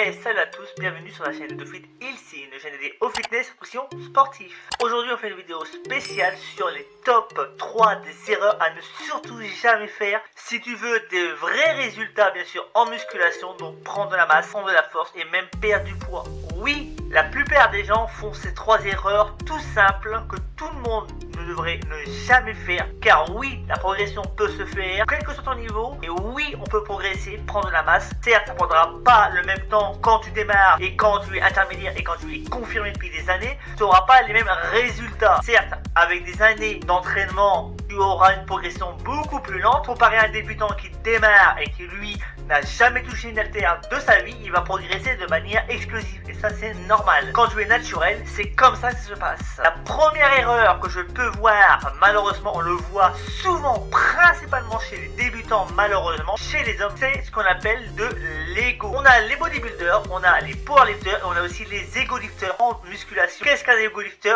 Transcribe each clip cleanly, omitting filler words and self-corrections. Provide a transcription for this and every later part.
Hey, salut à tous, bienvenue sur la chaîne de Fit ici, une chaîne dédiée au fitness nutrition sportif. Aujourd'hui on fait une vidéo spéciale sur les top 3 des erreurs à ne surtout jamais faire si tu veux des vrais résultats bien sûr en musculation, donc prendre de la masse, prendre de la force et même perdre du poids. Oui, la plupart des gens font ces 3 erreurs tout simples que tout le monde ne devrait ne jamais faire, car oui, la progression peut se faire quel que soit ton niveau, et oui, on peut progresser, prendre de la masse. Certes, ça prendra pas le même temps quand tu démarres et quand tu es intermédiaire et quand tu es confirmé depuis des années, tu n'auras pas les mêmes résultats. Certes, avec des années d'entraînement, tu auras une progression beaucoup plus lente comparé à un débutant qui démarre et qui lui n'a jamais touché une haltère de sa vie, il va progresser de manière explosive et ça c'est normal. Quand tu es naturel, c'est comme ça que ça se passe. La première erreur que je peux voir, malheureusement on le voit souvent, principalement chez les débutants, malheureusement chez les hommes, c'est ce qu'on appelle de l'ego. On a les bodybuilders, on a les powerlifters et on a aussi les ego-lifters en musculation. Qu'est-ce qu'un ego-lifter ?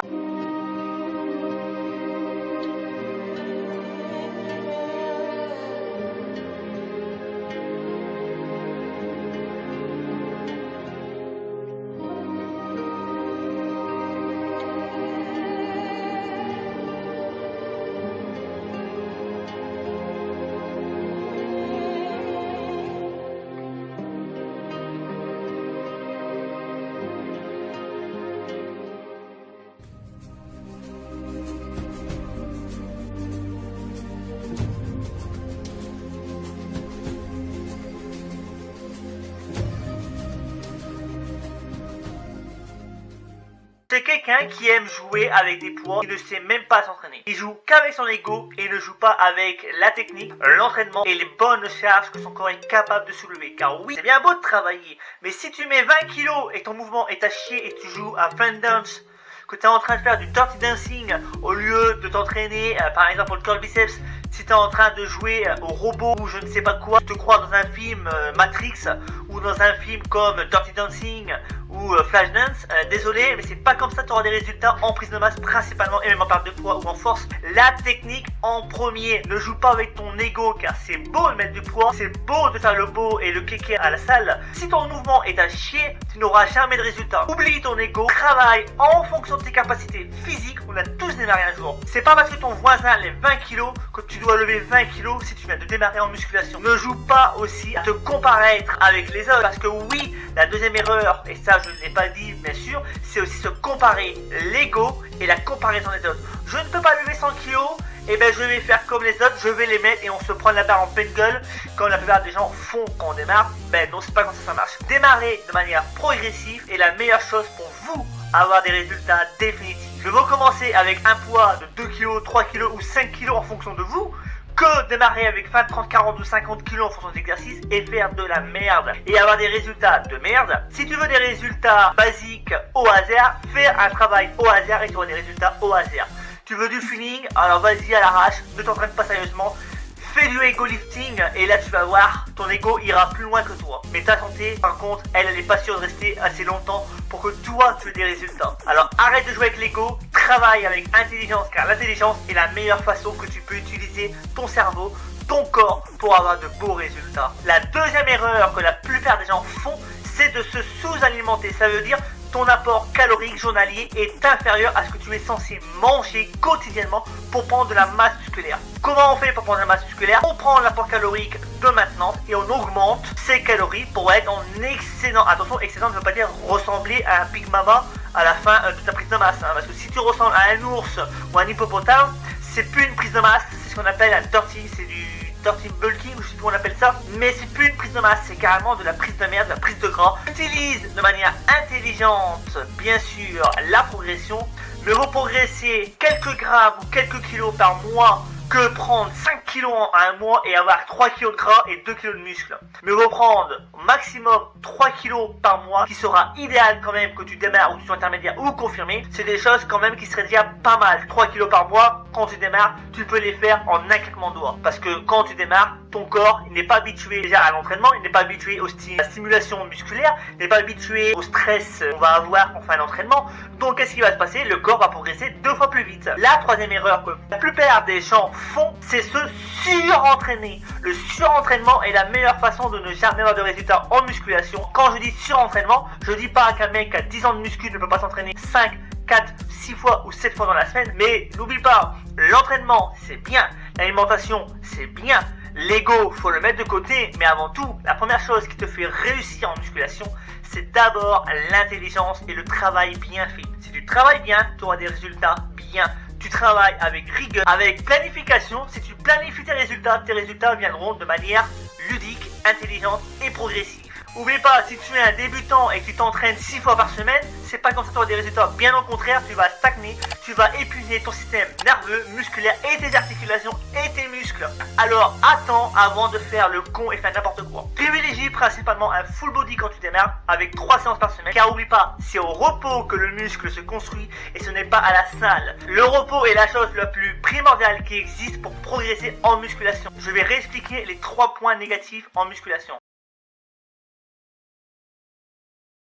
C'est quelqu'un qui aime jouer avec des poids, qui ne sait même pas s'entraîner. Il joue qu'avec son ego et ne joue pas avec la technique, l'entraînement et les bonnes charges que son corps est capable de soulever. Car oui, c'est bien beau de travailler, mais si tu mets 20 kilos et ton mouvement est à chier et tu joues à fun dance, que tu es en train de faire du dirty dancing au lieu de t'entraîner, par exemple pour le curl biceps, si tu es en train de jouer au robot ou je ne sais pas quoi, tu te crois dans un film Matrix ou dans un film comme Dirty Dancing ou Flashdance, désolé, mais c'est pas comme ça que tu auras des résultats en prise de masse principalement et même en perte de poids ou en force. La technique en premier, ne joue pas avec ton ego car c'est beau de mettre du poids, c'est beau de faire le beau et le kéké à la salle. Si ton mouvement est à chier, tu n'auras jamais de résultats. Oublie ton ego, travaille en fonction de tes capacités physiques, on a tous démarré un jour. C'est pas parce que ton voisin lève 20 kilos que tu dois lever 20 kilos si tu viens de démarrer en musculation. Ne joue pas aussi à te comparer avec les autres parce que oui, la deuxième erreur, et ça je ne l'ai pas dit bien sûr, c'est aussi se comparer, l'ego et la comparaison des autres. Je ne peux pas lever 100 kilos, et ben je vais faire comme les autres, je vais les mettre et on se prend la barre en pleine gueule comme la plupart des gens font quand on démarre. Ben non, c'est pas comme ça marche. Démarrer de manière progressive est la meilleure chose pour vous avoir des résultats définitifs. Je veux commencer avec un poids de 2 kg, 3 kg ou 5 kg en fonction de vous, que démarrer avec 20, 30, 40 ou 50 kg en fonction d'exercice et faire de la merde et avoir des résultats de merde. Si tu veux des résultats basiques au hasard, fais un travail au hasard et tu auras des résultats au hasard. Tu veux du feeling, alors vas-y à l'arrache, ne t'entraîne pas sérieusement, fais du ego lifting et là tu vas voir, ton ego ira plus loin que toi. Mais ta santé, par contre, elle n'est pas sûre de rester assez longtemps pour que toi tu aies des résultats. Alors arrête de jouer avec l'ego, travaille avec intelligence car l'intelligence est la meilleure façon que tu peux utiliser ton cerveau, ton corps pour avoir de beaux résultats. La deuxième erreur que la plupart des gens font, c'est de se sous-alimenter. Ça veut dire ton apport calorique journalier est inférieur à ce que tu es censé manger quotidiennement pour prendre de la masse musculaire. Comment on fait pour prendre de la masse musculaire? On prend l'apport calorique de maintenance et on augmente ses calories pour être en excédent. Attention, excédent ne veut pas dire ressembler à un Big Mama à la fin de ta prise de masse. Parce que si tu ressembles à un ours ou un hippopotame, c'est plus une prise de masse, c'est ce qu'on appelle un dirty, c'est du dirty bulking, ou je sais plus comment on appelle ça, mais c'est plus une prise de masse, c'est carrément de la prise de merde, de la prise de gras. Utilise de manière intelligente, bien sûr, la progression. Mieux vaut progresser quelques grammes ou quelques kilos par mois que prendre 5 kilos en un mois et avoir 3 kilos de gras et 2 kilos de muscles. Mieux vaut prendre au maximum 3 kilos par mois, qui sera idéal quand même que tu démarres ou que tu sois intermédiaire ou confirmé. C'est des choses quand même qui seraient déjà pas mal. 3 kilos par mois, quand tu démarres, tu peux les faire en un claquement de doigts. Parce que quand tu démarres, ton corps il n'est pas habitué déjà à l'entraînement, il n'est pas habitué à la stimulation musculaire, il n'est pas habitué au stress qu'on va avoir en fin d'entraînement. Donc qu'est-ce qui va se passer? Le corps va progresser 2 fois plus vite. La troisième erreur que la plupart des gens font, c'est se surentraîner. Le surentraînement est la meilleure façon de ne jamais avoir de résultats en musculation. Quand je dis surentraînement, je dis pas qu'un mec qui a 10 ans de muscu ne peut pas s'entraîner 5, 4, 6 fois ou 7 fois dans la semaine. Mais n'oublie pas, l'entraînement c'est bien, l'alimentation c'est bien, l'ego faut le mettre de côté. Mais avant tout, la première chose qui te fait réussir en musculation, c'est d'abord l'intelligence et le travail bien fait. Si tu travailles bien, tu auras des résultats bien. Tu travailles avec rigueur, avec planification. Si tu planifies tes résultats viendront de manière ludique, intelligente et progressive. N'oublie pas, si tu es un débutant et que tu t'entraînes 6 fois par semaine, c'est pas comme ça tu auras des résultats. Bien au contraire, tu vas stagner, tu vas épuiser ton système nerveux, musculaire et tes articulations et tes muscles. Alors attends avant de faire le con et faire n'importe quoi. Privilégie principalement un full body quand tu démarres avec 3 séances par semaine. Car oublie pas, c'est au repos que le muscle se construit et ce n'est pas à la salle. Le repos est la chose la plus primordiale qui existe pour progresser en musculation. Je vais réexpliquer les 3 points négatifs en musculation.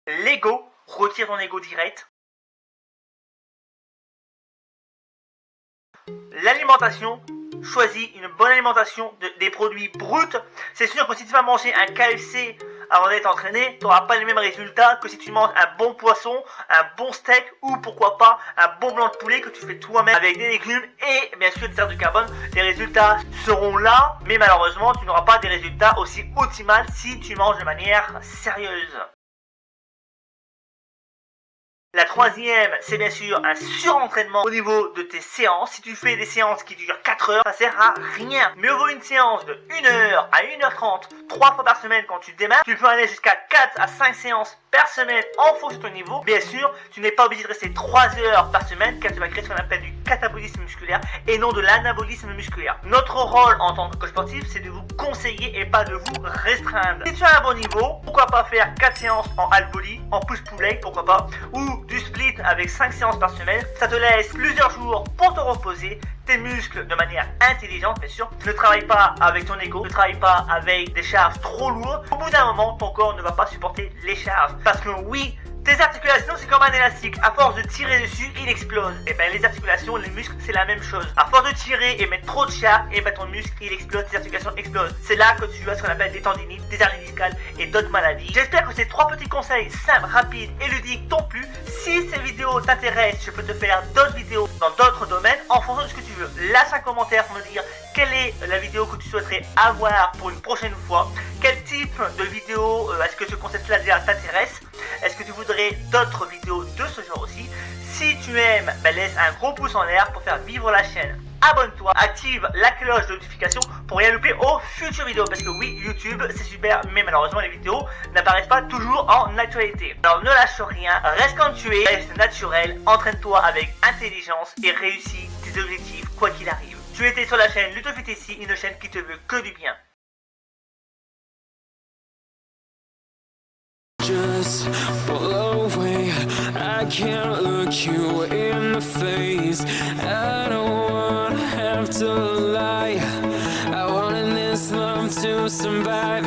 L'ego, retire ton ego direct. L'alimentation, choisis une bonne alimentation, des produits bruts. C'est sûr que si tu vas manger un KFC avant d'être entraîné, tu n'auras pas les mêmes résultats que si tu manges un bon poisson, un bon steak ou pourquoi pas un bon blanc de poulet que tu fais toi-même avec des légumes et bien sûr des hydrates de carbone. Les résultats seront là, mais malheureusement tu n'auras pas des résultats aussi optimaux si tu manges de manière sérieuse. La troisième, c'est bien sûr un surentraînement au niveau de tes séances. Si tu fais des séances qui durent 4 heures, ça sert à rien. Mieux vaut une séance de 1 heure à 1h30, 3 fois par semaine quand tu démarres. Tu peux aller jusqu'à 4 à 5 séances par semaine en fonction de ton niveau. Bien sûr, tu n'es pas obligé de rester 3 heures par semaine car tu vas créer ce qu'on appelle du catabolisme musculaire et non de l'anabolisme musculaire. Notre rôle en tant que coach sportif, c'est de vous conseiller et pas de vous restreindre. Si tu as un bon niveau, pourquoi pas faire 4 séances en half body, en push-pull leg, pourquoi pas, ou du split avec 5 séances par semaine. Ça te laisse plusieurs jours pour te reposer, tes muscles de manière intelligente bien sûr. Ne travaille pas avec ton ego, ne travaille pas avec des charges trop lourdes. Au bout d'un moment, ton corps ne va pas supporter les charges. Parce que oui, tes articulations c'est comme un élastique, à force de tirer dessus, il explose. Et ben les articulations, les muscles, c'est la même chose. À force de tirer et mettre trop de charge, et ben ton muscle il explose, tes articulations explosent. C'est là que tu as ce qu'on appelle des tendinites, des hernies discales et d'autres maladies. J'espère que ces 3 petits conseils simples, rapides et ludiques t'ont plu. Si ces vidéos t'intéressent, je peux te faire d'autres vidéos dans d'autres domaines en fonction de ce que tu veux. Lâche un commentaire pour me dire quelle est la vidéo que tu souhaiterais avoir pour une prochaine fois. Quel type de vidéo est-ce que ce concept-là déjà t'intéresse? Est-ce que tu voudrais d'autres vidéos de ce genre aussi? Si tu aimes, laisse un gros pouce en l'air pour faire vivre la chaîne. Abonne-toi, active la cloche de notification pour rien louper aux futures vidéos. Parce que oui, YouTube c'est super, mais malheureusement les vidéos n'apparaissent pas toujours en actualité. Alors ne lâche rien, reste comme tu es, reste naturel, entraîne-toi avec intelligence et réussis tes objectifs quoi qu'il arrive. Tu étais sur la chaîne LuttoFitIci, une chaîne qui te veut que du bien. Just blow away, I can't look you in the face. I don't wanna have to lie, I wanted this love to survive.